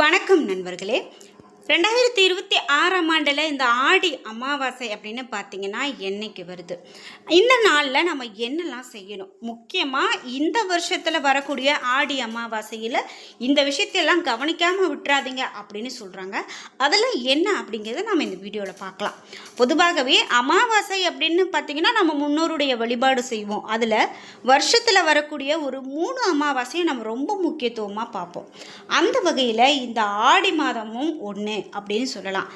வணக்கம் நண்பர்களே. 2026ஆம் ஆண்டில் இந்த ஆடி அமாவாசை அப்படின்னு பார்த்தீங்கன்னா என்னைக்கு வருது? இந்த நாளில் நம்ம என்னெல்லாம் செய்யணும்? முக்கியமாக இந்த வருஷத்தில் வரக்கூடிய ஆடி அமாவாசையில் இந்த விஷயத்தையெல்லாம் கவனிக்காமல் விட்டுறாதீங்க அப்படின்னு சொல்கிறாங்க. அதெல்லாம் என்ன அப்படிங்கிறத நம்ம இந்த வீடியோவில் பார்க்கலாம். பொதுவாகவே அமாவாசை அப்படின்னு பார்த்தீங்கன்னா நம்ம முன்னோருடைய வழிபாடு செய்வோம். அதில் வருஷத்தில் வரக்கூடிய ஒரு 3 அமாவாசையை நம்ம ரொம்ப முக்கியத்துவமாக பார்ப்போம். அந்த வகையில் இந்த ஆடி மாதமும் ஒன்று அப்படின்னு சொல்லலாம்.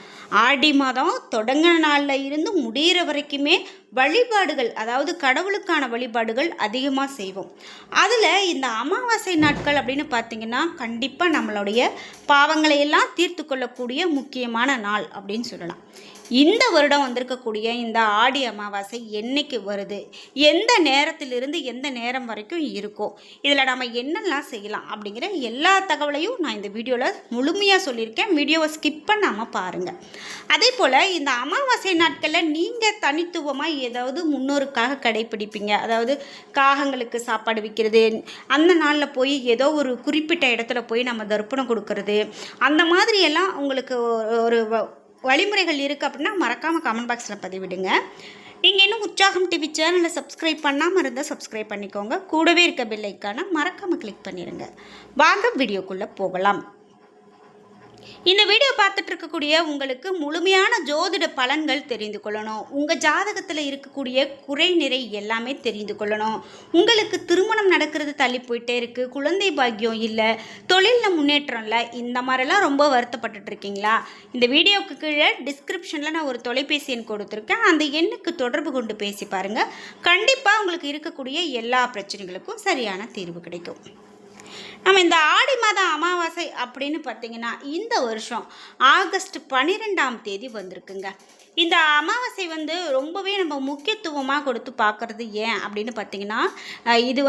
ஆடி மாதம் தொடங்கின நாளில் இருந்து முடிகிற வரைக்குமே வழிபாடுகள், அதாவது கடவுளுக்கான வழிபாடுகள் அதிகமாக செய்வோம். அதில் இந்த அமாவாசை நாட்கள் அப்படின்னு பார்த்தீங்கன்னா கண்டிப்பாக நம்மளுடைய பாவங்களை எல்லாம் தீர்த்து கொள்ளக்கூடிய முக்கியமான நாள் அப்படின்னு சொல்லலாம். இந்த வருடம் வந்திருக்கக்கூடிய இந்த ஆடி அமாவாசை என்னைக்கு வருது, எந்த நேரத்திலிருந்து எந்த நேரம் வரைக்கும் இருக்கோ, இதில் நம்ம என்னெல்லாம் செய்யலாம் அப்படிங்கிற எல்லா தகவலையும் நான் இந்த வீடியோவில் முழுமையாக சொல்லியிருக்கேன். வீடியோவை ஸ்கிப் பண்ணாமல் பாருங்கள். அதே போல் இந்த அமாவாசை நாட்களில் நீங்கள் தனித்துவமாக ஏதாவது முன்னோருக்காக கடைப்பிடிப்பீங்க. அதாவது காகங்களுக்கு சாப்பாடு வைக்கிறது, அந்த நாளில் போய் ஏதோ ஒரு குறிப்பிட்ட இடத்துல போய் நம்ம தர்ப்பணம் கொடுக்கறது, அந்த மாதிரியெல்லாம் உங்களுக்கு ஒரு வழிமுறைகள் இருக்குது அப்படின்னா மறக்காமல் கமெண்ட் பாக்ஸில் பதிவிடுங்க. நீங்கள் இன்னும் உற்சாகம் டிவி சேனலை சப்ஸ்கிரைப் பண்ணாமல் இருந்தால் சப்ஸ்கிரைப் பண்ணிக்கோங்க. கூடவே இருக்க பெல் ஐக்கானை மறக்காமல் கிளிக் பண்ணிடுங்க. வாங்க வீடியோக்குள்ளே போகலாம். இந்த வீடியோ பார்த்துட்டு இருக்கக்கூடிய உங்களுக்கு முழுமையான ஜோதிட பலன்கள் தெரிந்து கொள்ளணும், உங்கள் ஜாதகத்தில் இருக்கக்கூடிய குறை நிறை எல்லாமே தெரிந்து கொள்ளணும், உங்களுக்கு திருமணம் நடக்கிறது தள்ளி போயிட்டே இருக்குது, குழந்தை பாக்கியம் இல்லை, தொழிலில் முன்னேற்றம் இல்லை, இந்த மாதிரிலாம் ரொம்ப வருத்தப்பட்டு இருக்கீங்களா? இந்த வீடியோவுக்கு கீழே டிஸ்கிரிப்ஷனில் நான் ஒரு தொலைபேசி எண் கொடுத்துருக்கேன். அந்த எண்ணுக்கு தொடர்பு கொண்டு பேசி பாருங்கள். கண்டிப்பாக உங்களுக்கு இருக்கக்கூடிய எல்லா பிரச்சனைகளுக்கும் சரியான தீர்வு கிடைக்கும். நம்ம இந்த ஆடி மாதம் அமாவாசை அப்படின்னு பார்த்தீங்கன்னா இந்த வருஷம் ஆகஸ்ட் 12ஆம் தேதி வந்திருக்குங்க. இந்த அமாவாசை ரொம்பவே நம்ம முக்கியத்துவமாக கொடுத்து பார்க்குறது ஏன் அப்படின்னு பார்த்தீங்கன்னா, இது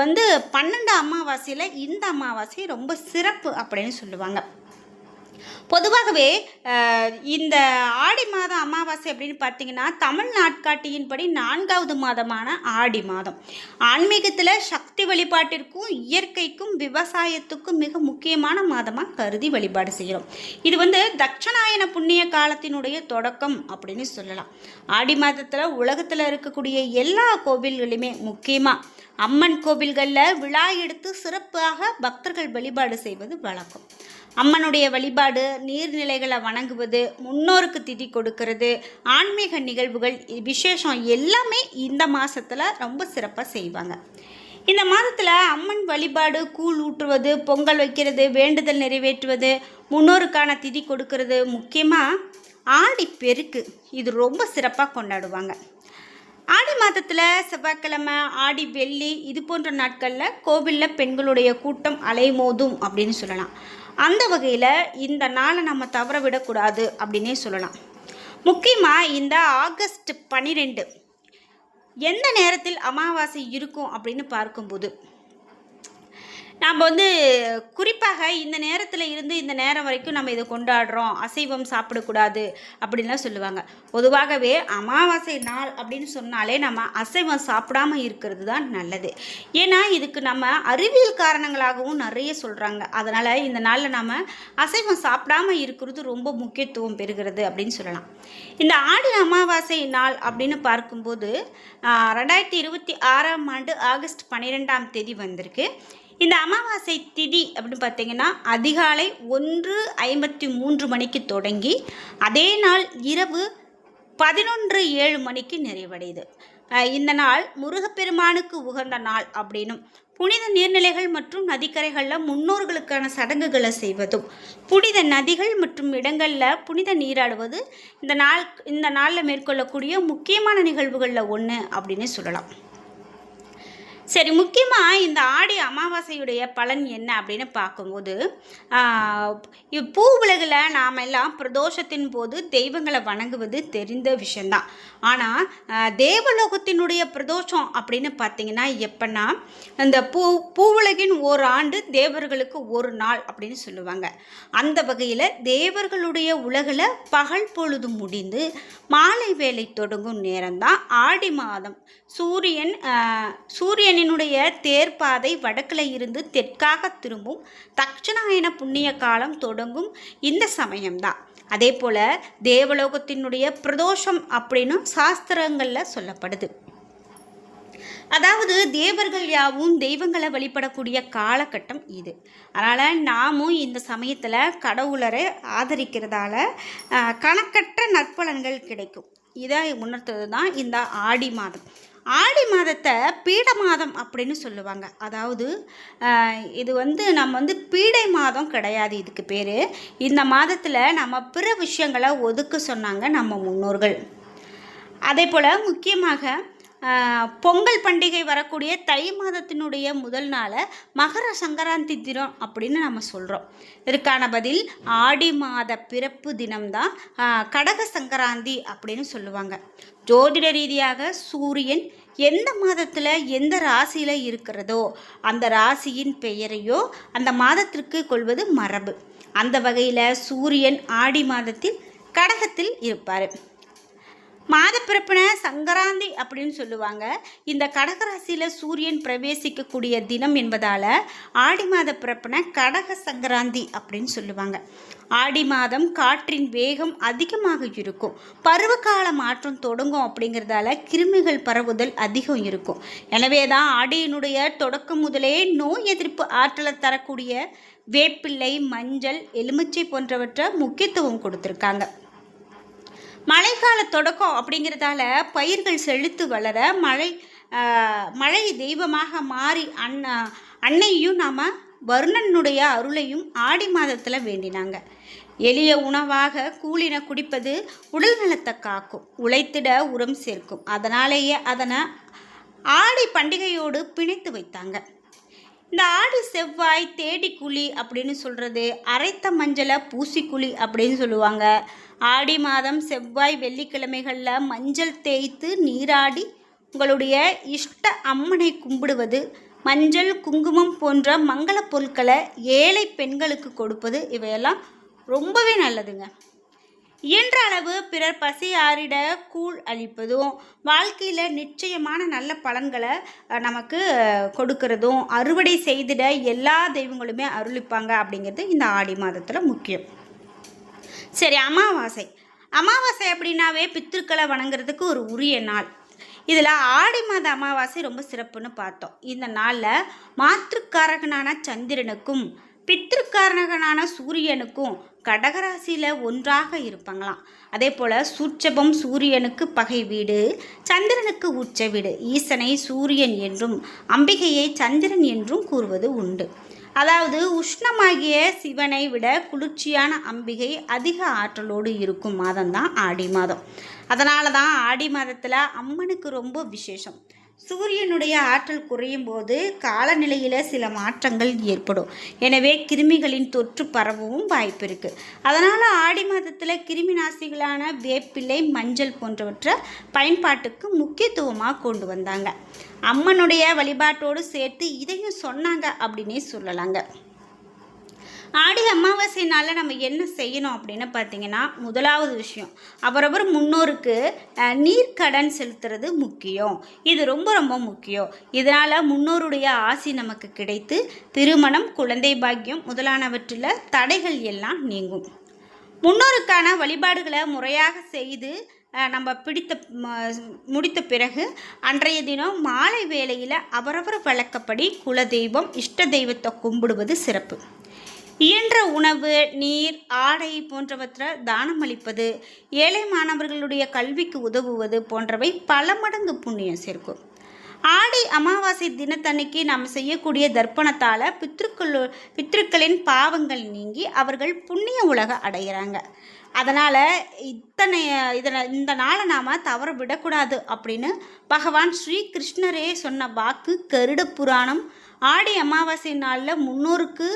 12 அமாவாசையில் இந்த அமாவாசை ரொம்ப சிறப்பு அப்படின்னு சொல்லுவாங்க. பொதுவாகவே இந்த ஆடி மாதம் அமாவாசை அப்படின்னு பார்த்தீங்கன்னா தமிழ் நாட்காட்டியின்படி 4வது மாதமான ஆடி மாதம் ஆன்மீகத்தில் சக்தி வழிபாட்டிற்கும் இயற்கைக்கும் விவசாயத்துக்கும் மிக முக்கியமான மாதமாக கருதி வழிபாடு செய்கிறோம். இது தட்சணாயன புண்ணிய காலத்தினுடைய தொடக்கம் அப்படின்னு சொல்லலாம். ஆடி மாதத்தில் உலகத்தில் இருக்கக்கூடிய எல்லா கோவில்களுமே, முக்கியமாக அம்மன் கோவில்களில் விழா எடுத்து சிறப்பாக பக்தர்கள் வழிபாடு செய்வது வழக்கம். அம்மனுடைய வழிபாடு, நீர்நிலைகளை வணங்குவது, முன்னோருக்கு திதி கொடுக்கறது, ஆன்மீக நிகழ்வுகள், விசேஷம் எல்லாமே இந்த மாதத்தில் ரொம்ப சிறப்பாக செய்வாங்க. இந்த மாதத்தில் அம்மன் வழிபாடு, கூழ் ஊற்றுவது, பொங்கல் வைக்கிறது, வேண்டுதல் நிறைவேற்றுவது, முன்னோருக்கான திதி கொடுக்கறது, முக்கியமாக ஆடி பெருக்கு இது ரொம்ப சிறப்பாக கொண்டாடுவாங்க. ஆடி மாதத்தில் செவ்வாய்க்கிழமை, ஆடி வெள்ளி இது போன்ற நாட்களில் கோவிலில் பெண்களுடைய கூட்டம் அலைமோதும் அப்படின்னு சொல்லலாம். அந்த வகையில் இந்த நாளை நம்ம தவற விடக்கூடாது அப்படின்னே சொல்லலாம். முக்கியமாக இந்த ஆகஸ்ட் 12 எந்த நேரத்தில் அமாவாசை இருக்கும் அப்படின்னு பார்க்கும்போது நாம் குறிப்பாக இந்த நேரத்தில் இருந்து இந்த நேரம் வரைக்கும் நம்ம இதை கொண்டாடுறோம், அசைவம் சாப்பிடக்கூடாது அப்படின்லாம் சொல்லுவாங்க. பொதுவாகவே அமாவாசை நாள் அப்படின்னு சொன்னாலே நம்ம அசைவம் சாப்பிடாமல் இருக்கிறது தான் நல்லது. ஏன்னா இதுக்கு நம்ம அறிவியல் காரணங்களாகவும் நிறைய சொல்கிறாங்க. அதனால் இந்த நாளில் நம்ம அசைவம் சாப்பிடாமல் இருக்கிறது ரொம்ப முக்கியத்துவம் பெறுகிறது அப்படின்னு சொல்லலாம். இந்த ஆடி அமாவாசை நாள் அப்படின்னு பார்க்கும்போது 2026ஆம் ஆண்டு ஆகஸ்ட் 12ஆம் தேதி வந்திருக்கு. இந்த அமாவாசை திதி அப்படின்னு பார்த்தீங்கன்னா அதிகாலை 1:53 மணிக்கு தொடங்கி அதே நாள் இரவு 11:07 மணிக்கு நிறைவடையுது. இந்த நாள் முருகப்பெருமானுக்கு உகந்த நாள் அப்படின்னும், புனித நீர்நிலைகள் மற்றும் நதிக்கரைகளில் முன்னோர்களுக்கான சடங்குகளை செய்வதும், புனித நதிகள் மற்றும் இடங்களில் புனித நீராடுவது இந்த நாளில் மேற்கொள்ளக்கூடிய முக்கியமான நிகழ்வுகளில் ஒன்று அப்படின்னு சொல்லலாம். சரி, முக்கியமாக இந்த ஆடி அமாவாசையுடைய பலன் என்ன அப்படின்னு பார்க்கும்போது, பூ உலகில் நாம் எல்லாம் பிரதோஷத்தின் போது தெய்வங்களை வணங்குவது தெரிந்த விஷயந்தான். ஆனால் தேவலோகத்தினுடைய பிரதோஷம் அப்படின்னு பார்த்தீங்கன்னா எப்பன்னா, இந்த பூவுலகின் ஒரு ஆண்டு தேவர்களுக்கு ஒரு நாள் அப்படின்னு சொல்லுவாங்க. அந்த வகையில் தேவர்களுடைய உலகில் பகல் பொழுது முடிந்து மாலை வேலை தொடங்கும் நேரம்தான் ஆடி மாதம். சூரியன் சூரியனினுடைய தேர்பாதை வடக்கில் இருந்து தெற்காக திரும்பும் தட்சிணாயன புண்ணிய காலம் தொடங்கும் இந்த சமயம்தான். அதே போல் தேவலோகத்தினுடைய பிரதோஷம் அப்படின்னு சாஸ்திரங்களில் சொல்லப்படுது. அதாவது தேவர்கள் யாவும் தெய்வங்களை வழிபடக்கூடிய காலகட்டம் இது. அதனால் நாமும் இந்த சமயத்தில் கடவுளரை ஆதரிக்கிறதால கணக்கற்ற நற்பலன்கள் கிடைக்கும். இதை உணர்த்துறது தான் இந்த ஆடி மாதம். ஆடி மாதத்தை பீட மாதம் அப்படின்னு சொல்லுவாங்க. அதாவது இது நம்ம பீடை மாதம் கிடையாது, இதுக்கு பேர். இந்த மாதத்தில் நம்ம பிற விஷயங்களை ஒதுக்க சொன்னாங்க நம்ம முன்னோர்கள். அதே போல் முக்கியமாக பொங்கல் பண்டிகை வரக்கூடிய தை மாதத்தினுடைய முதல் நாளை மகர சங்கராந்தி தினம் அப்படின்னு நம்ம சொல்கிறோம். இதற்கான பதில் ஆடி மாத பிறப்பு தினம்தான் கடக சங்கராந்தி அப்படின்னு சொல்லுவாங்க. ஜோதிட ரீதியாக சூரியன் எந்த மாதத்தில் எந்த ராசியில் இருக்கிறதோ அந்த ராசியின் பெயரையோ அந்த மாதத்திற்கு கொள்வது மரபு. அந்த வகையில் சூரியன் ஆடி மாதத்தில் கடகத்தில் இருப்பார். மாத பிறப்பினை சங்கராந்தி அப்படின்னு சொல்லுவாங்க. இந்த கடகராசியில் சூரியன் பிரவேசிக்கக்கூடிய தினம் என்பதால் ஆடி மாத பிறப்பினை கடக சங்கராந்தி அப்படின்னு சொல்லுவாங்க. ஆடி மாதம் காற்றின் வேகம் அதிகமாக இருக்கும். பருவகால மாற்றம் தொடங்கும் அப்படிங்கிறதால கிருமிகள் பரவுதல் அதிகம் இருக்கும். எனவே தான் ஆடியினுடைய தொடக்கம் முதலே நோய் எதிர்ப்பு ஆற்றலை தரக்கூடிய வேப்பிள்ளை, மஞ்சள், எலுமிச்சை போன்றவற்றை முக்கியத்துவம் கொடுத்துருக்காங்க. மழைக்கால தொடக்கம் அப்படிங்கிறதால பயிர்கள் செழித்து வளர மழை தெய்வமாக மாறி அன்னையும் நாம் வருணனுடைய அருளையும் ஆடி மாதத்தில் வேண்டினாங்க. எளிய உணவாக கூழின குடிப்பது உடல் நலத்தை காக்கும், உழைத்திட உரம் சேர்க்கும். அதனாலேயே அதனை ஆடி பண்டிகையோடு பிணைத்து வைத்தாங்க. இந்த ஆடி செவ்வாய் தேடி குழி அப்படின்னு சொல்கிறது, அரைத்த மஞ்சளை பூசிக்குழி அப்படின்னு சொல்லுவாங்க. ஆடி மாதம் செவ்வாய் வெள்ளிக்கிழமைகளில் மஞ்சள் தேய்த்து நீராடி உங்களுடைய இஷ்ட அம்மனை கும்பிடுவது, மஞ்சள் குங்குமம் போன்ற மங்கள பொருட்களை ஏழை பெண்களுக்கு கொடுப்பது, இவையெல்லாம் ரொம்பவே நல்லதுங்க. இயன்ற அளவு பிறர் பசி ஆறிட கூழ் அளிப்பதும் வாழ்க்கையில் நிச்சயமான நல்ல பலன்களை நமக்கு கொடுக்கறதும் அறுவடை செய்திட எல்லா தெய்வங்களுமே அருளிப்பாங்க அப்படிங்கிறது இந்த ஆடி மாதத்தில் முக்கியம். சரி, அமாவாசை அப்படின்னாவே பித்திருக்களை வணங்குறதுக்கு ஒரு உரிய நாள். இதில் ஆடி மாத அமாவாசை ரொம்ப சிறப்புன்னு பார்த்தோம். இந்த நாளில் மாற்றுக்காரகனான சந்திரனுக்கும் பித்திருக்காரகனான சூரியனுக்கும் கடகராசியில் ஒன்றாக இருப்பாங்களாம். அதே போல் சூட்சபம் சூரியனுக்கு பகை வீடு, சந்திரனுக்கு உச்ச வீடு. ஈசனை சூரியன் என்றும் அம்பிகையை சந்திரன் என்றும் கூறுவது உண்டு. அதாவது உஷ்ணமாகிய சிவனை விட குளிர்ச்சியான அம்பிகை அதிக ஆற்றலோடு இருக்கும் மாதம்தான் ஆடி மாதம். அதனால தான் ஆடி மாதத்தில் அம்மனுக்கு ரொம்ப விசேஷம். சூரியனுடைய ஆற்றல் குறையும் போது காலநிலையில் சில மாற்றங்கள் ஏற்படும். எனவே கிருமிகளின் தொற்று பரவவும் வாய்ப்பு இருக்குது. அதனால் ஆடி மாதத்தில் கிருமி நாசிகளான வேப்பிள்ளை, மஞ்சள் போன்றவற்றை பயன்பாட்டுக்கு முக்கியத்துவமாக கொண்டு வந்தாங்க. அம்மனுடைய வழிபாட்டோடு சேர்த்து இதையும் சொன்னாங்க அப்படின்னே சொல்லலாங்க. ஆடி அமாவாசை நாளில் நம்ம என்ன செய்யணும் அப்படின்னு பார்த்தீங்கன்னா, முதலாவது விஷயம் அவரவர் முன்னோருக்கு நீர்க்கடன் செலுத்துறது முக்கியம். இது ரொம்ப ரொம்ப முக்கியம். இதனால் முன்னோருடைய ஆசி நமக்கு கிடைத்து திருமணம், குழந்தை பாக்கியம் முதலானவற்றில் தடைகள் எல்லாம் நீங்கும். முன்னோருக்கான வழிபாடுகளை முறையாக செய்து நம்ம முடித்த பிறகு அன்றைய தினம் மாலை வேளையில் அவரவர் வழக்கப்படி குலதெய்வம், இஷ்ட தெய்வத்தை கும்பிடுவது சிறப்பு. இயன்ற உணவு, நீர், ஆடை போன்றவற்றை தானம் அளிப்பது, ஏழை மாணவர்களுடைய கல்விக்கு உதவுவது போன்றவை பல மடங்கு புண்ணியம் சேர்க்கும். ஆடி அமாவாசை தினத்தன்னைக்கு நாம் செய்யக்கூடிய தர்ப்பணத்தால் பித்ருக்களின் பாவங்கள் நீங்கி அவர்கள் புண்ணிய உலக அடைகிறாங்க. அதனால் இந்த நாளை நாம் தவற விடக்கூடாது அப்படின்னு பகவான் ஸ்ரீகிருஷ்ணரே சொன்ன வாக்கு கருட புராணம். ஆடி அமாவாசை நாளில் முன்னோருக்கு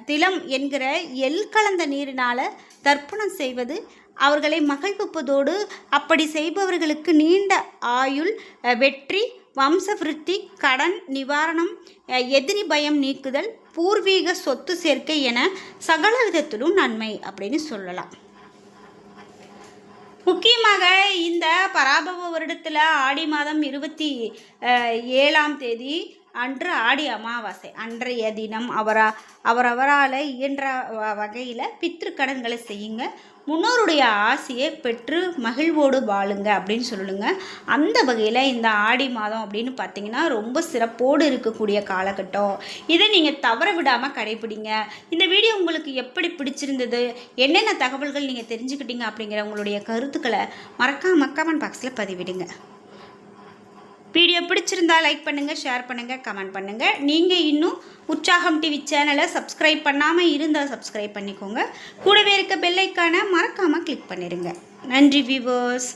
திலம் என்கிற எள் கலந்த நீரினால் தர்ப்பணம் செய்வது அவர்களை மகிழ்விப்பதோடு அப்படி செய்பவர்களுக்கு நீண்ட ஆயுள், வெற்றி, வம்சவிருத்தி, கடன் நிவாரணம், எதிரி பயம் நீக்குதல், பூர்வீக சொத்து சேர்க்கை என சகல விதத்திலும் நன்மை அப்படின்னு சொல்லலாம். முக்கியமாக இந்த பராபவ வருடத்தில் ஆடி மாதம் 27ஆம் தேதி அன்று ஆடி அமாவாசை. அன்றைய தினம் அவரவரால் இயன்ற வகையில் பித்ருக்கடன்களை செய்யுங்க. முன்னோருடைய ஆசையை பெற்று மகிழ்வோடு வாழுங்க அப்படின்னு சொல்லுங்க. அந்த வகையில் இந்த ஆடி மாதம் அப்படின்னு பார்த்தீங்கன்னா ரொம்ப சிறப்போடு இருக்கக்கூடிய காலகட்டம். இதை நீங்கள் தவற விடாமல் கடைப்பிடிங்க. இந்த வீடியோ உங்களுக்கு எப்படி பிடிச்சிருந்தது, என்னென்ன தகவல்கள் நீங்கள் தெரிஞ்சுக்கிட்டீங்க அப்படிங்கிற உங்களுடைய கருத்துக்களை மறக்காம கமெண்ட் பாக்ஸில் பதிவிடுங்க. வீடியோ பிடிச்சிருந்தா லைக் பண்ணுங்கள், ஷேர் பண்ணுங்கள், கமெண்ட் பண்ணுங்கள். நீங்கள் இன்னும் உற்சாகம் டிவி சேனலை சப்ஸ்கிரைப் பண்ணாமல் இருந்தால் சப்ஸ்கிரைப் பண்ணிக்கோங்க. கூடவே இருக்க பெல் ஐக்கானை மறக்காமல் கிளிக் பண்ணிடுங்க. நன்றி வியூவர்ஸ்.